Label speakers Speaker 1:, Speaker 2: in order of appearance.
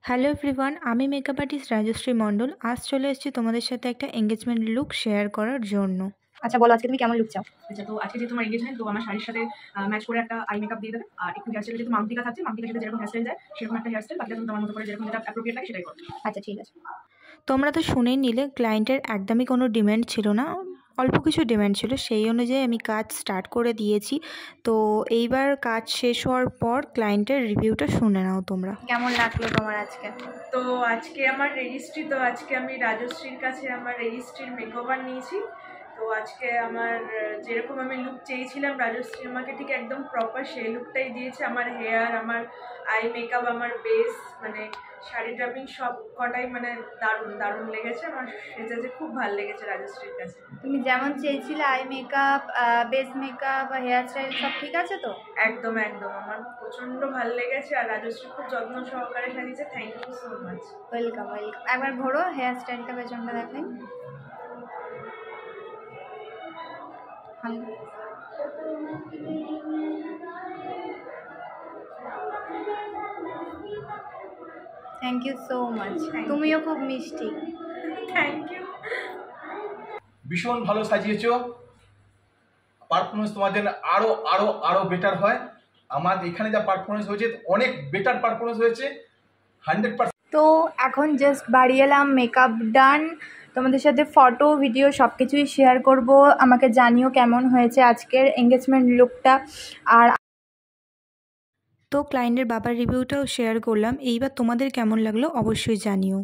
Speaker 1: Hello everyone, আমি makeup artist Rajshri মণ্ডল। আজ চলে এসেছি তোমাদের সাথে একটা এঙ্গেজমেন্ট লুক শেয়ার করার জন্য।
Speaker 2: আচ্ছা বলো, আজকে তুমি কেমন লুক চাও?
Speaker 3: আচ্ছা, তো আজকে যেহেতু তোমার এঙ্গেজমেন্ট, তো আমার শাড়ির সাথে ম্যাচ করে একটা আই মেকআপ দিয়ে দেবে, আর একটু হেয়ারস্টাইল যেহেতু মামতিকা থাকছে, মামতিকার সাথে যেরকম হেয়ারস্টাইল যায় সেরকম একটা হেয়ারস্টাইল, বাকিটা তুমি তোমার মতো করে যেরকম যেটা অ্যাপ্রোপ্রিয়েট লাগে সেটাই করো।
Speaker 2: আচ্ছা ঠিক আছে।
Speaker 1: তোমরা তো শুনেই নিলে, ক্লায়েন্টের একদমই কোনো ডিম্যান্ড ছিল না, অল্প কিছু ডিম্যান্ড ছিল, সেই অনুযায়ী আমি কাজ স্টার্ট করে দিয়েছি। তো এইবার কাজ শেষ হওয়ার পর ক্লায়েন্টের রিভিউটা শুনে নাও তোমরা।
Speaker 2: কেমন লাগলো তোমার আজকে?
Speaker 3: তো আজকে আমার রেজিস্ট্রি, তো আজকে আমি রাজশ্রীর কাছে আমার রেজিস্ট্রির মেকওভার নিয়েছি। তো আজকে আমার যেরকম আমি লুক চেয়েছিলাম, রাজশ্রী আমাকে ঠিক একদম প্রপার সেই লুকটাই দিয়েছে। আমার হেয়ার, আমার আই মেকআপ, আমার বেস, মানে শাড়ি ড্রাপিং সব কটাই মানে দারুণ দারুণ লেগেছে। আমার সেজেছে খুব ভালো লেগেছে রাজশ্রীর কাছে।
Speaker 2: তুমি যেমন চেয়েছিলে eye makeup, base makeup, hair style সব ঠিক আছে তো?
Speaker 3: একদম একদম, আমার প্রচণ্ড ভালো লেগেছে। আর রাজশ্রী খুব যত্ন সহকারে সাজিয়েছে। Thank you so much.
Speaker 2: Welcome welcome. একবার ঘোরো, হেয়ার স্টাইলটা পেছনটা দেখাই। Thank you so much. তুমিও খুব মিষ্টি।
Speaker 3: Thank you.
Speaker 4: ভীষণ ভালো সাজিয়েছো। পারফরমেন্স তোমার জন্য আরো আরো আরো বেটার হয়। আমার এখানে যা পারফরমেন্স হয়েছে অনেক বেটার পারফরমেন্স হয়েছে 100%।
Speaker 2: তো এখন জাস্ট বাড়ি এলাম, মেকআপ ডান। তোমাদের সাথে ফটো ভিডিও সব কিছুই শেয়ার করব। আমাকে জানিও কেমন হয়েছে আজকের এঙ্গেজমেন্ট লুকটা। আর
Speaker 1: তো ক্লায়েন্টের বাবার রিভিউটাও শেয়ার করলাম। এইবার তোমাদের কেমন লাগলো অবশ্যই জানিও।